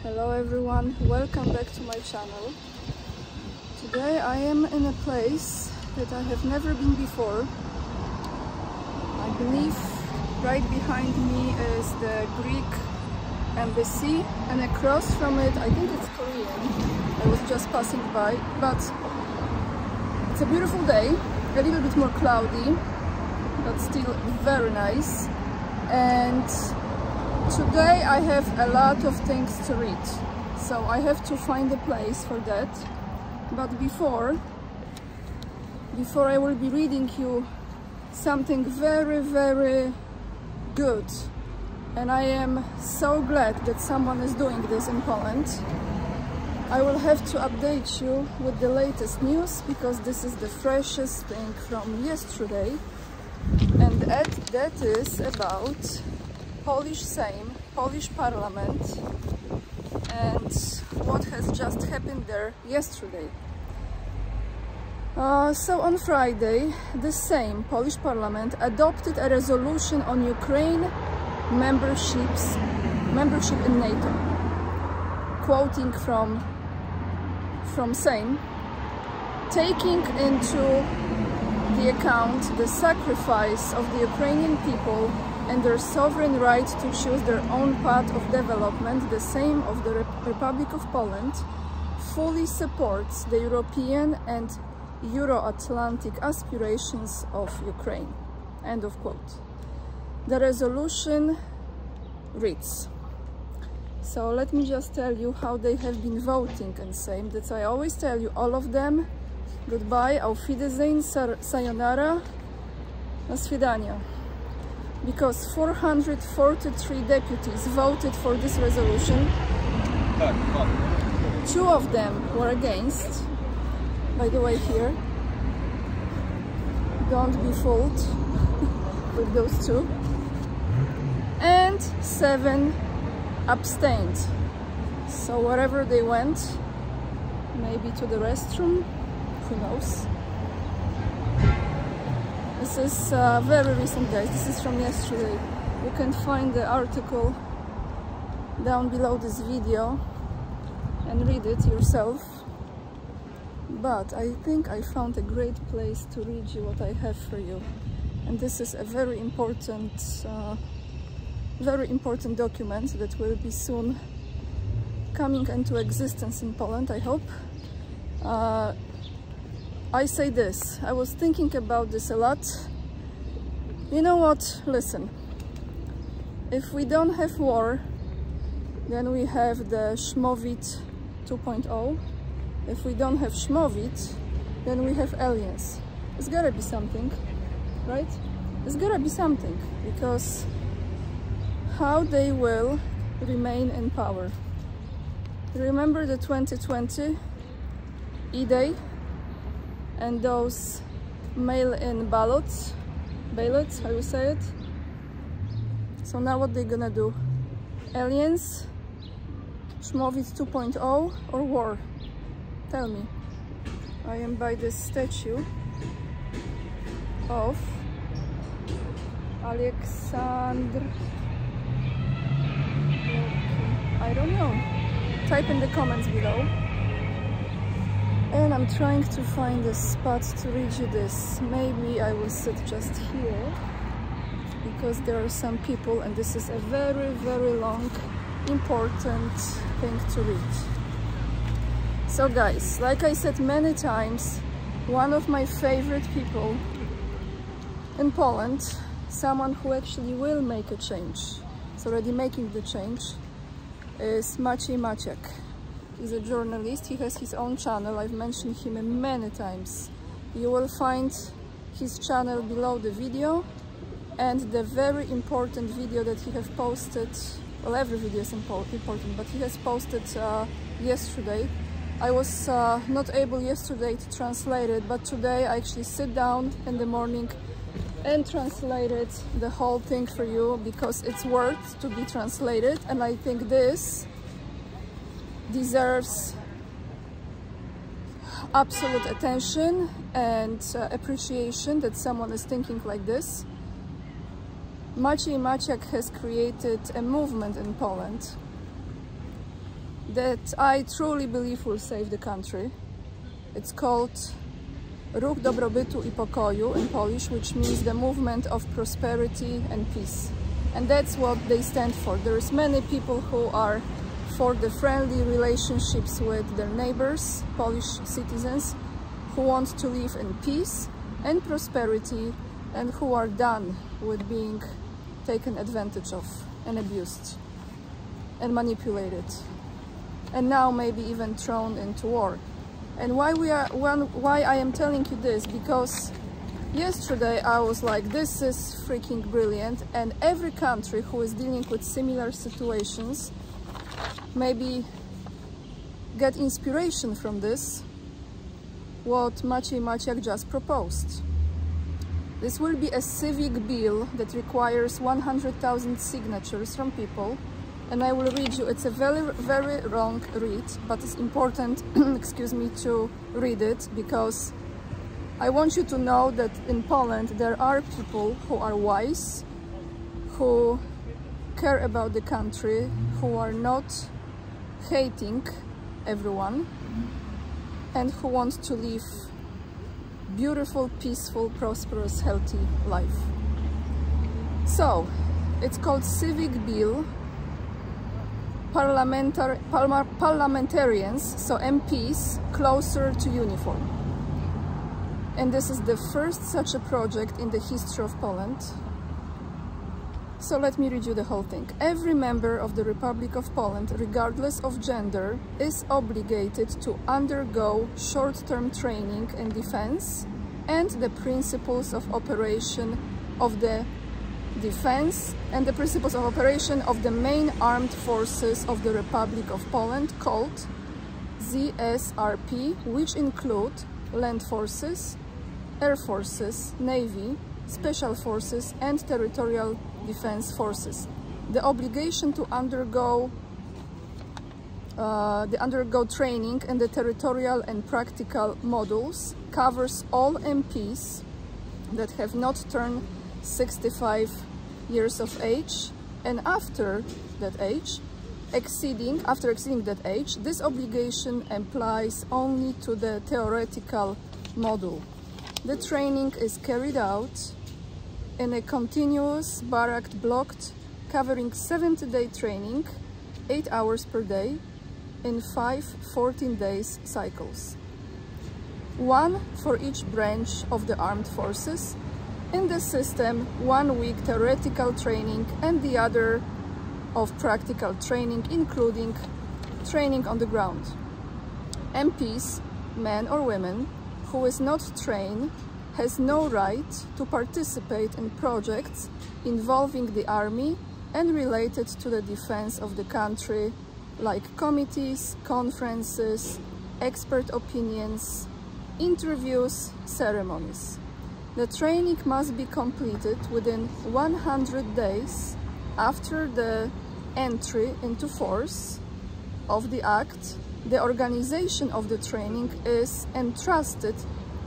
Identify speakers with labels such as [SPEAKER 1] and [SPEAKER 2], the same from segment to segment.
[SPEAKER 1] Hello everyone, welcome back to my channel. Today I am in a place that I have never been before. I believe right behind me is the Greek embassy, and across from it, I think it's Korean. I was just passing by, but it's a beautiful day, a little bit more cloudy, but still very nice. And today I have a lot of things to read, so I have to find a place for that. But before I will be reading you something very good, and I am so glad that someone is doing this in Poland. I will have to update you with the latest news, because this is the freshest thing from yesterday, and that is about Polish Sejm, Polish Parliament, and what has just happened there yesterday. So on Friday, the Sejm, Polish Parliament, adopted a resolution on Ukraine membership in NATO. Quoting from Sejm, taking into the account the sacrifice of the Ukrainian people and their sovereign right to choose their own path of development, the Sejm of the Republic of Poland fully supports the European and Euro-Atlantic aspirations of Ukraine. End of quote. The resolution reads, so let me just tell you how they have been voting in Sejm. That's why I always tell you, all of them, goodbye, auf Wiedersehen, sayonara, na svidania. Because 443 deputies voted for this resolution. 2 of them were against. By the way, here, don't be fooled with those 2. And 7 abstained. So wherever they went, maybe to the restroom, who knows. This is very recent, guys. This is from yesterday. You can find the article down below this video and read it yourself. But I think I found a great place to read you what I have for you. And this is a very important document that will be soon coming into existence in Poland, I hope. I say this, I was thinking about this a lot. You know what, listen, if we don't have war, then we have the Schmovit 2.0. If we don't have Schmovit, then we have aliens. There's gotta be something, right? There's gotta be something, because how they will remain in power. Remember the 2020 E-Day? And those mail-in ballots, how you say it? So now what they're gonna do? Aliens, Schmovit 2.0, or war? Tell me. I am by this statue of Alexander. I don't know. Type in the comments below. And I'm trying to find a spot to read you this. Maybe I will sit just here, because there are some people, and this is a very long, important thing to read. So guys, like I said many times, one of my favorite people in Poland, someone who actually will make a change, is already making the change, is Maciej Maciek. He's a journalist, he has his own channel, I've mentioned him many times. You will find his channel below the video, and the very important video that he has posted, well, every video is important, but he has posted yesterday. I was not able yesterday to translate it, but today I actually sit down in the morning and translated the whole thing for you, because it's worth to be translated, and I think this deserves absolute attention and appreciation that someone is thinking like this. Maciej Maciek has created a movement in Poland that I truly believe will save the country. It's called Ruch Dobrobytu I Pokoju in Polish, which means the movement of prosperity and peace. And that's what they stand for. There's many people who are for the friendly relationships with their neighbors, Polish citizens, who want to live in peace and prosperity, and who are done with being taken advantage of and abused and manipulated, and now maybe even thrown into war. And why I am telling you this, because yesterday I was like, this is freaking brilliant, and every country who is dealing with similar situations maybe get inspiration from this, what Maciej Maciak just proposed. This will be a civic bill that requires 100,000 signatures from people, and I will read you. It's a very, very long read, but it's important, excuse me, to read it, because I want you to know that in Poland there are people who are wise, who care about the country, who are not hating everyone, and who want to live beautiful, peaceful, prosperous, healthy life. So, it's called Civic Bill. Parliamentarians, so MPs, closer to uniform. And this is the first such a project in the history of Poland. So let me read you the whole thing. Every member of the Republic of Poland, regardless of gender, is obligated to undergo short-term training in defense and the principles of operation of the defense and the principles of operation of the main armed forces of the Republic of Poland, called ZSRP, which include land forces, air forces, navy, special forces and territorial defense forces. The obligation to undergo training in the territorial and practical modules covers all MPs that have not turned 65 years of age, and after exceeding that age, this obligation applies only to the theoretical module. The training is carried out in a continuous barracked block covering 70-day training, 8 hours per day, in 5 14-day cycles. One for each branch of the armed forces. In the system, 1 week theoretical training and the other of practical training, including training on the ground. MPs, men or women, who is not trained has no right to participate in projects involving the army and related to the defense of the country, like committees, conferences, expert opinions, interviews, ceremonies. The training must be completed within 100 days after the entry into force of the Act. The organization of the training is entrusted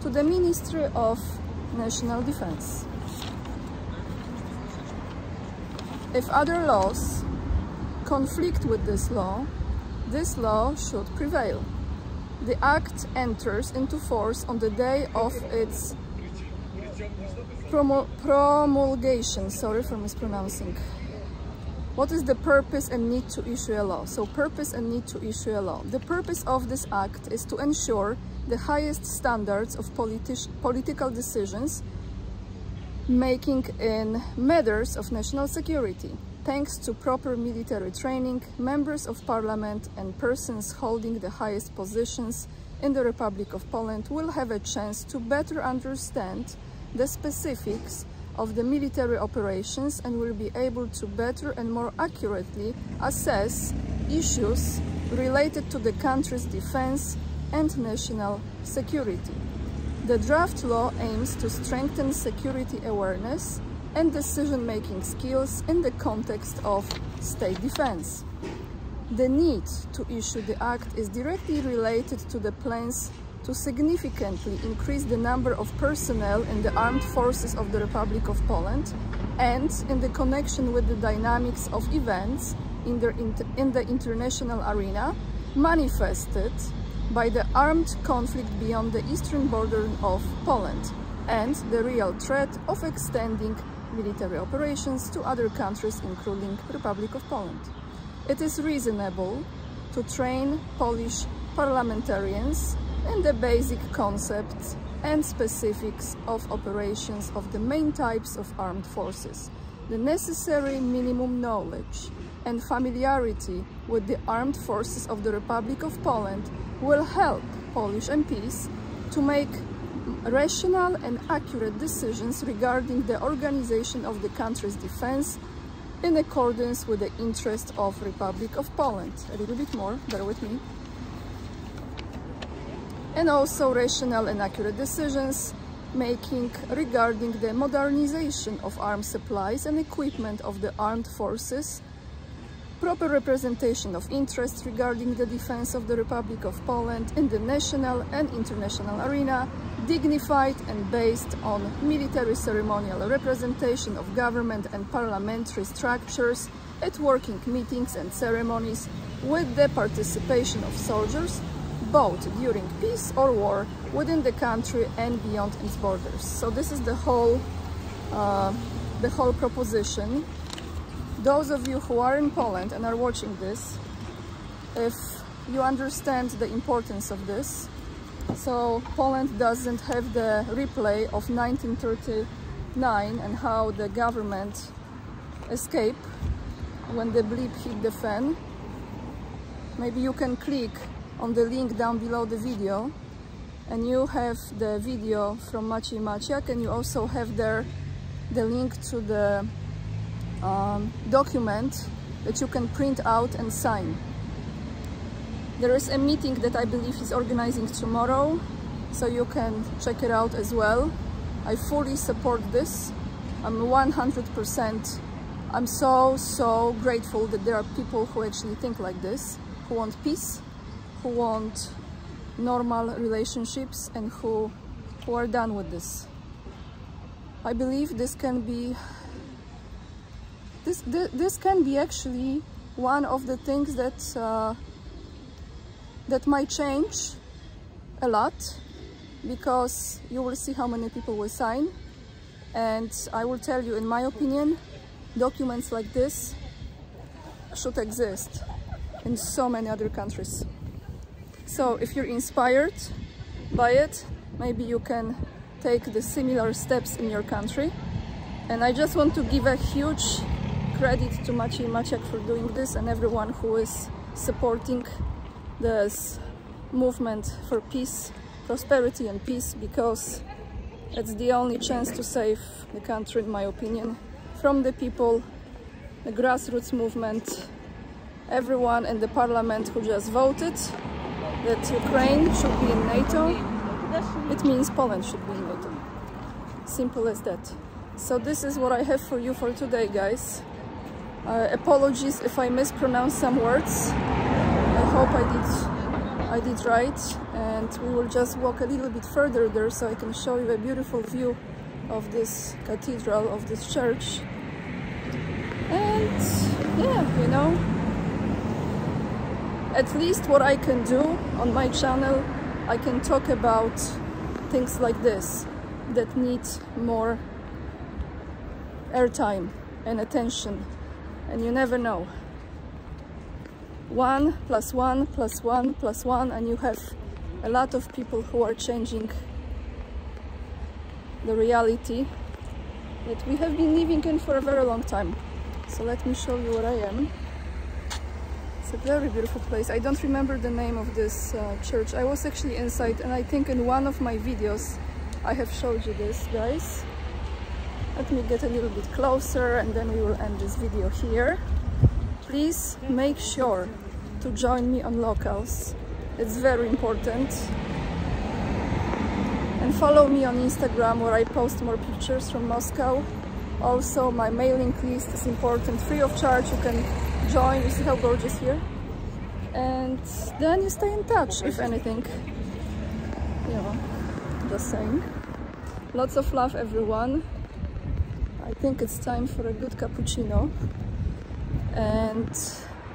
[SPEAKER 1] to the Ministry of National Defense. If other laws conflict with this law should prevail. The Act enters into force on the day of its promulgation. Sorry for mispronouncing. What is the purpose and need to issue a law? So, purpose and need to issue a law. The purpose of this act is to ensure the highest standards of political decisions making in matters of national security. Thanks to proper military training, members of parliament and persons holding the highest positions in the Republic of Poland will have a chance to better understand the specifics of the military operations and will be able to better and more accurately assess issues related to the country's defense and national security. The draft law aims to strengthen security awareness and decision-making skills in the context of state defense. The need to issue the act is directly related to the plans to significantly increase the number of personnel in the armed forces of the Republic of Poland, and in the connection with the dynamics of events in the international arena, manifested by the armed conflict beyond the eastern border of Poland and the real threat of extending military operations to other countries, including the Republic of Poland. It is reasonable to train Polish parliamentarians in the basic concepts and specifics of operations of the main types of armed forces. The necessary minimum knowledge and familiarity with the armed forces of the Republic of Poland will help Polish MPs to make rational and accurate decisions regarding the organization of the country's defense in accordance with the interests of Republic of Poland. A little bit more, bear with me. And also rational and accurate decisions making regarding the modernization of armed supplies and equipment of the armed forces, proper representation of interests regarding the defense of the Republic of Poland in the national and international arena, dignified and based on military ceremonial representation of government and parliamentary structures at working meetings and ceremonies with the participation of soldiers, both during peace or war, within the country and beyond its borders. So this is the whole proposition. Those of you who are in Poland and are watching this, if you understand the importance of this, so Poland doesn't have the replay of 1939 and how the government escaped when the blip hit the fan. Maybe you can click on the link down below the video and you have the video from Maciej Maciak, and you also have there the link to the document that you can print out and sign. There is a meeting that I believe he's organizing tomorrow, so you can check it out as well. I fully support this. I'm 100%. I'm so grateful that there are people who actually think like this, who want peace, who want normal relationships, and who are done with this. I believe this can be actually one of the things that that might change a lot, because you will see how many people will sign, and I will tell you, in my opinion, documents like this should exist in so many other countries. So if you're inspired by it, maybe you can take the similar steps in your country. And I just want to give a huge credit to Maciej Maciak for doing this, and everyone who is supporting this movement for peace, prosperity and peace, because it's the only chance to save the country, in my opinion, from the people, the grassroots movement, everyone in the parliament who just voted that Ukraine should be in NATO. It means Poland should be in NATO. Simple as that. So this is what I have for you for today, guys. Apologies if I mispronounce some words. I hope I did right, and we will just walk a little bit further there so I can show you a beautiful view of this cathedral, of this church. And yeah, you know, at least what I can do on my channel, I can talk about things like this that need more airtime and attention, and you never know. 1 + 1 + 1 + 1, and you have a lot of people who are changing the reality that we have been living in for a very long time. So let me show you where I am. It's a very beautiful place. I don't remember the name of this church. I was actually inside, and I think in one of my videos I have showed you this, guys. Let me get a little bit closer and then we will end this video here. Please make sure to join me on locals. It's very important. And follow me on Instagram, where I post more pictures from Moscow. Also, my mailing list is important, free of charge. You can join. You see how gorgeous here? And then you stay in touch, if anything. You know, just saying. Lots of love, everyone. I think it's time for a good cappuccino. And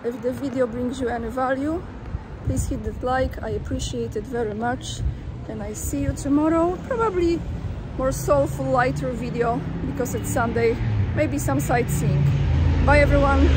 [SPEAKER 1] If the video brings you any value, please hit that like. I appreciate it very much. And I see you tomorrow, probably more soulful, lighter video because it's Sunday, maybe some sightseeing. Bye everyone!